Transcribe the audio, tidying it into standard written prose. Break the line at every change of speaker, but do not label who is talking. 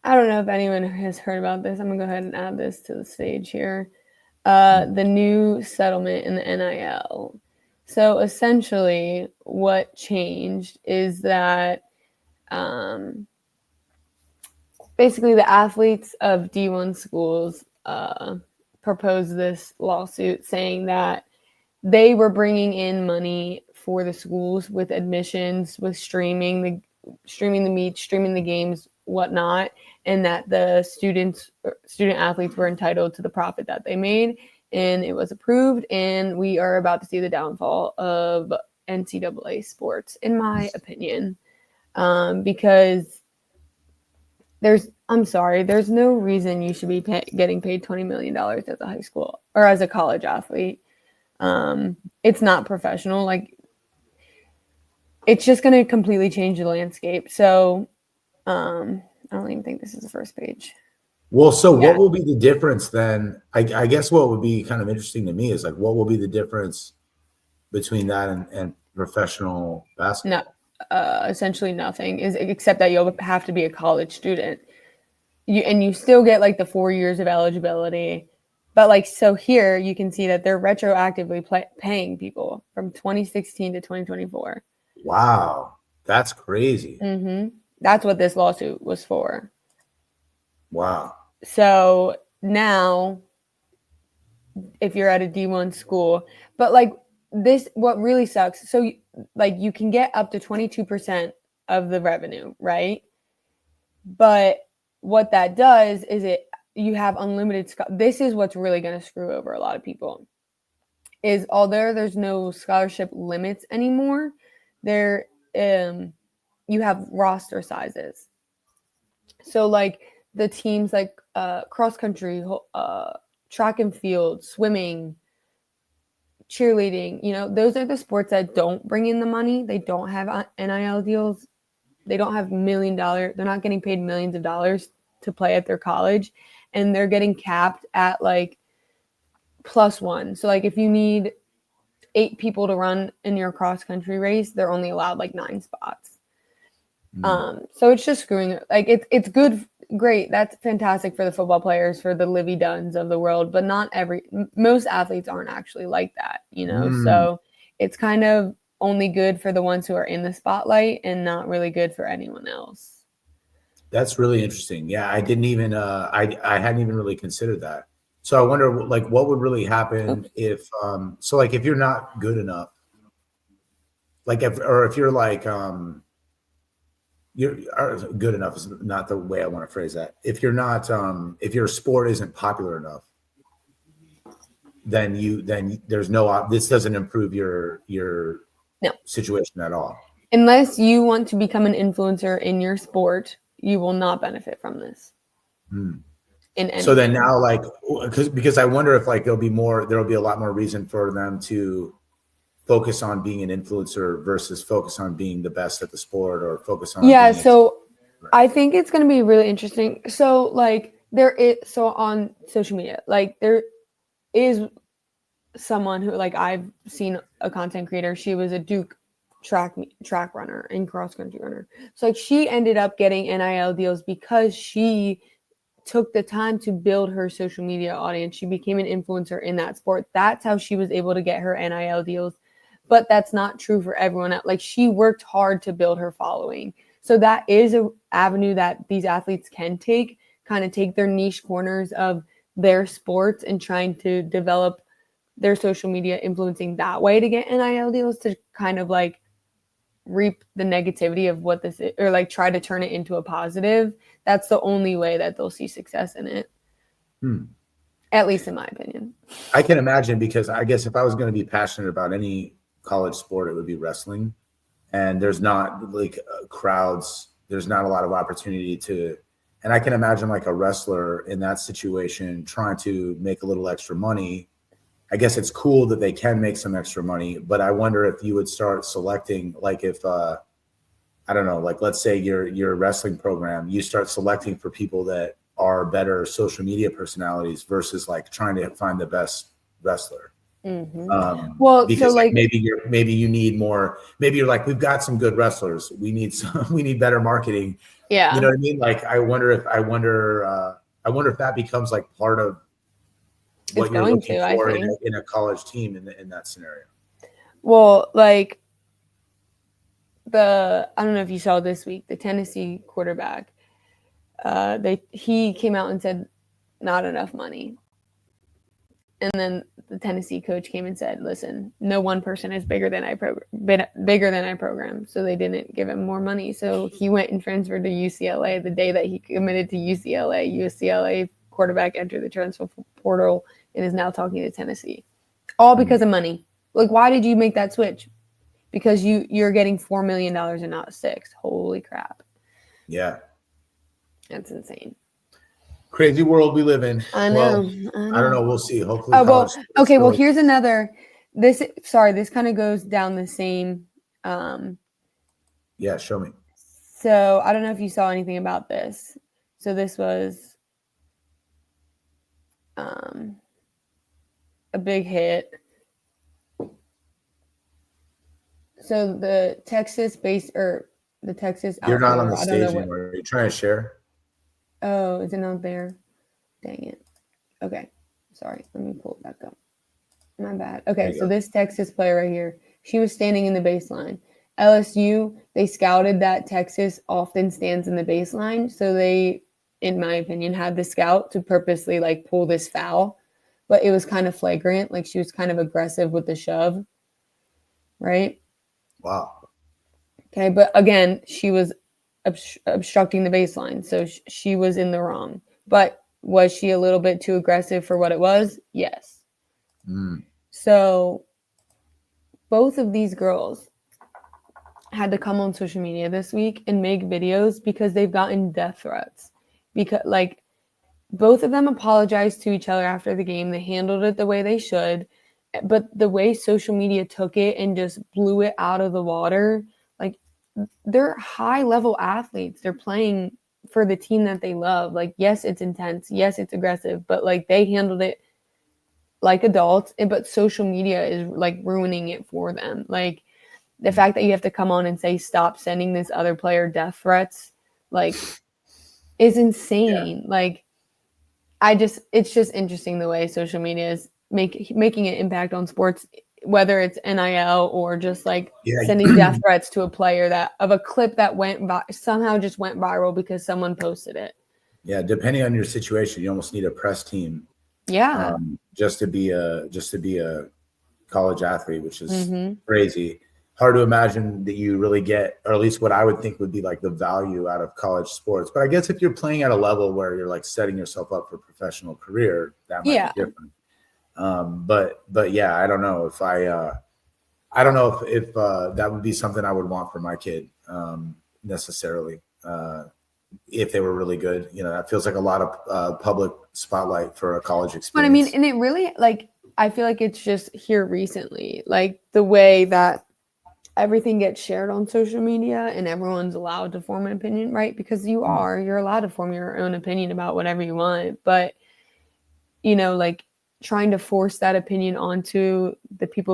I don't know if anyone has heard about this. I'm gonna go ahead and add this to the stage here.
Mm.
The new settlement in the NIL. So essentially, what changed is that um, basically the athletes of D1 schools proposed this lawsuit saying that they were bringing in money for the schools with admissions, with streaming the meets, streaming the games, whatnot, and that the student athletes were entitled to the profit that they made, and it was approved. And we are about to see the downfall of NCAA sports, in my opinion, because I'm sorry, there's no reason you should be getting paid $20 million as a high school or as a college athlete. It's not professional. Like, it's just going to completely change the landscape. So, I don't even think this is the first page.
Well, so
Yeah.
what will be the difference then? I guess what would be kind of interesting to me is like, what will be the difference between that and professional
No,
basketball?
essentially nothing is except that you'll have to be a college student. You still get like the 4 years of eligibility, but like so here you can see that they're retroactively paying people from 2016 to 2024.
Wow, that's crazy.
That's what this lawsuit was for.
Wow.
So now, if you're at a D1 school, but like this, what really sucks. So like you can get up to 22% of the revenue, right? But what that does is you have unlimited. This is what's really going to screw over a lot of people. Is although there's no scholarship limits anymore, there you have roster sizes. So like the teams like cross country, track and field, swimming, cheerleading, those are the sports that don't bring in the money. They don't have NIL deals. They don't have $1 million. They're not getting paid millions of dollars to play at their college, and they're getting capped at like +1. So like if you need 8 people to run in your cross country race, they're only allowed like 9 spots. So it's just screwing. Like it's good, great. That's fantastic for the football players, for the Livy Dunns of the world, but most athletes aren't actually like that,
Mm.
So it's kind of only good for the ones who are in the spotlight and not really good for anyone else.
That's really interesting. Yeah, I didn't even I hadn't even really considered that. So I wonder like what would really happen
Oops.
if so like if you're not good enough, like if you're like you're good enough is not the way I want to phrase that. If you're not if your sport isn't popular enough, then there's no this doesn't improve your
No,
situation at all.
unless you want to become an influencer in your sport, you will not benefit from this
Hmm.
in
So
any
then
way.
now, like, because I wonder if like there'll be a lot more reason for them to focus on being an influencer versus focus on being the best at the sport or focus on
Yeah,
being a team.
so I think it's going to be really interesting. So like on social media, like there is someone who, like, I've seen a content creator. She was a Duke track runner and cross country runner. So like she ended up getting NIL deals because she took the time to build her social media audience. She became an influencer in that sport. That's how she was able to get her NIL deals. But that's not true for everyone. Like, she worked hard to build her following. So that is an avenue that these athletes can take, kind of take their niche corners of their sports and trying to develop their social media influencing that way to get NIL deals, to kind of like reap the negativity of what this is, or like try to turn it into a positive. That's the only way that they'll see success in it.
Hmm.
At least in my opinion.
I can imagine, because I guess if I was going to be passionate about any college sport, it would be wrestling. And there's not like crowds, there's not a lot of opportunity to, and I can imagine like a wrestler in that situation trying to make a little extra money. I guess it's cool that they can make some extra money, but I wonder if you would start selecting, like if I don't know, like let's say your wrestling program, you start selecting for people that are better social media personalities versus like trying to find the best wrestler.
Well, so
Because like
like,
maybe you need more. Maybe you're like, we've got some good wrestlers. We need some. We need better marketing.
Yeah.
You know what I mean? Like, I wonder if that becomes like part of what
It's
you're
going
looking
to, I
for
think.
in a college team in that scenario.
Well, like I don't know if you saw this week, the Tennessee quarterback, he came out and said not enough money. And then the Tennessee coach came and said, "Listen, no one person is bigger than I program." So they didn't give him more money. So he went and transferred to UCLA the day that he committed to UCLA. UCLA quarterback entered the transfer portal and is now talking to Tennessee, all because of money. Like, why did you make that switch? Because you're getting $4 million and not $6 million. Holy crap!
Yeah,
That's insane.
crazy world we live in.
I know.
Well, I don't know. We'll see. Hopefully,
okay. Well, here's another. This kind of goes down the same.
Yeah, show me.
So I don't know if you saw anything about this. So this was a big hit. So the Texas
You're not on
outfielder,
the
I don't know
stage
what.
anymore. Are you trying to share?
Oh, is it not there? Dang it. Okay. Sorry. Let me pull it back up. My bad. Okay, so this Texas player right here, she was standing in the baseline. LSU, they scouted that Texas often stands in the baseline. So they, in my opinion, had the scout to purposely like pull this foul. But it was kind of flagrant. Like she was kind of aggressive with the shove. Right?
Wow.
Okay, but again, she was obstructing the baseline. So she was in the wrong. But was she a little bit too aggressive for what it was? Yes. So both of these girls had to come on social media this week and make videos because they've gotten death threats. Because like both of them apologized to each other after the game. They handled it the way they should. But the way social media took it and just blew it out of the water, like they're high level athletes. They're playing for the team that they love. Like, yes, it's intense. Yes, it's aggressive, but like they handled it like adults. But social media is like ruining it for them. Like the fact that you have to come on and say, stop sending this other player death threats, like is insane. Yeah. Like it's just interesting the way social media is making an impact on sports, whether it's NIL or just like sending death threats to a player of a clip that somehow just went viral because someone posted it.
Yeah. Depending on your situation, you almost need a press team.
Yeah.
Just to be a college athlete, which is crazy. Hard to imagine that you really get, or at least what I would think would be like the value out of college sports. But I guess if you're playing at a level where you're like setting yourself up for a professional career, that might be different. But yeah, I don't know if if that would be something I would want for my kid necessarily. If they were really good, that feels like a lot of public spotlight for a college experience.
But I mean, and it really like, I feel like it's just here recently, like the way that everything gets shared on social media and everyone's allowed to form an opinion, right? Because you're allowed to form your own opinion about whatever you want. But, like trying to force that opinion onto the people